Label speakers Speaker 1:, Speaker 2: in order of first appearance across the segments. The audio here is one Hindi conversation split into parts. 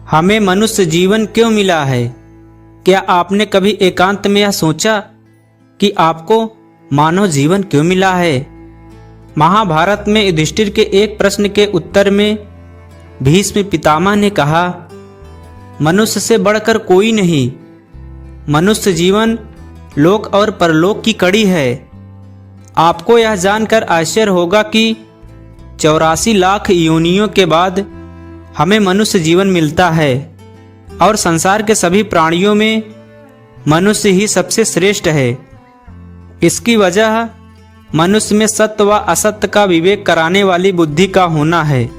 Speaker 1: हमें मनुष्य जीवन क्यों मिला है? क्या आपने कभी एकांत में यह सोचा कि आपको मानव जीवन क्यों मिला है? महाभारत में युधिष्ठिर के एक प्रश्न के उत्तर में भीष्म पितामह ने कहा, मनुष्य से बढ़कर कोई नहीं। मनुष्य जीवन लोक और परलोक की कड़ी है। आपको यह जानकर आश्चर्य होगा कि 84 लाख योनियों के बाद हमें मनुष्य जीवन मिलता है और संसार के सभी प्राणियों में मनुष्य ही सबसे श्रेष्ठ है। इसकी वजह मनुष्य में सत्य व असत्य का विवेक कराने वाली बुद्धि का होना है।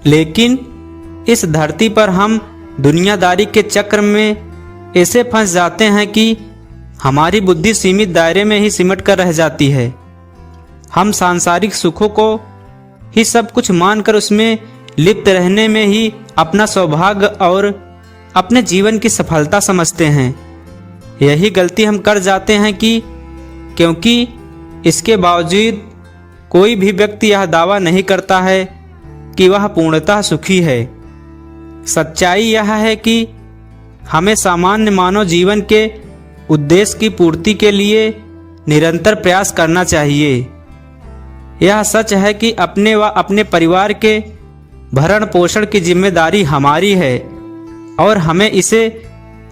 Speaker 1: लेकिन इस धरती पर हम दुनियादारी के चक्र में ऐसे फंस जाते हैं कि हमारी बुद्धि सीमित दायरे में ही सिमट कर रह जाती है। हम सांसारिक सुखों को ही सब कुछ मानकर उसमें लिप्त रहने में ही अपना सौभाग्य और अपने जीवन की सफलता समझते हैं। यही गलती हम कर जाते हैं कि क्योंकि इसके बावजूद कोई भी व्यक्ति यह दावा नहीं करता है कि वह पूर्णतः सुखी है। सच्चाई यह है कि हमें सामान्य मानव जीवन के उद्देश्य की पूर्ति के लिए निरंतर प्रयास करना चाहिए। यह सच है कि अपने व अपने परिवार के भरण पोषण की जिम्मेदारी हमारी है और हमें इसे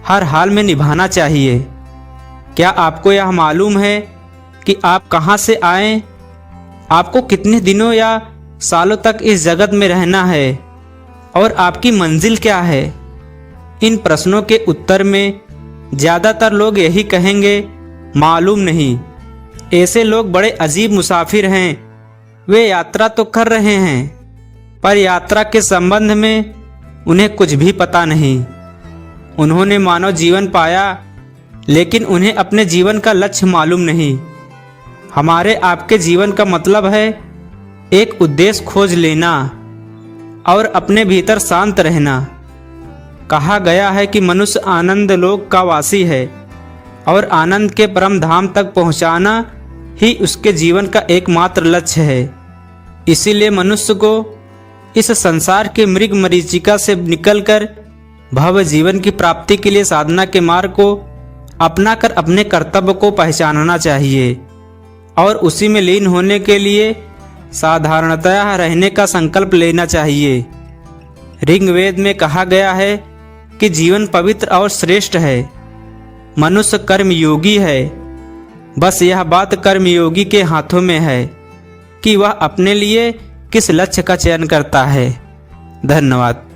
Speaker 1: हर हाल में निभाना चाहिए। क्या आपको यह मालूम है कि आप कहाँ से आए? आपको कितने दिनों या सालों तक इस जगत में रहना है और आपकी मंजिल क्या है? इन प्रश्नों के उत्तर में ज़्यादातर लोग यही कहेंगे, मालूम नहीं। ऐसे लोग बड़े अजीब मुसाफिर हैं। वे यात्रा तो कर रहे हैं पर यात्रा के संबंध में उन्हें कुछ भी पता नहीं। उन्होंने मानव जीवन पाया लेकिन उन्हें अपने जीवन का लक्ष्य मालूम नहीं। हमारे आपके जीवन का मतलब है एक उद्देश्य खोज लेना और अपने भीतर शांत रहना। कहा गया है कि मनुष्य आनंद लोक का वासी है और आनंद के परम धाम तक पहुंचाना ही उसके जीवन का एकमात्र लक्ष्य है। इसीलिए मनुष्य को इस संसार के मृग मरीचिका से निकलकर भव्य जीवन की प्राप्ति के लिए साधना के मार्ग को अपनाकर अपने कर्तव्य को पहचानना चाहिए और उसी में लीन होने के लिए साधारणतया रहने का संकल्प लेना चाहिए। ऋग्वेद में कहा गया है कि जीवन पवित्र और श्रेष्ठ है। मनुष्य कर्मयोगी है। बस यह बात कर्मयोगी के हाथों में है कि वह अपने लिए किस लक्ष्य का चयन करता है। धन्यवाद।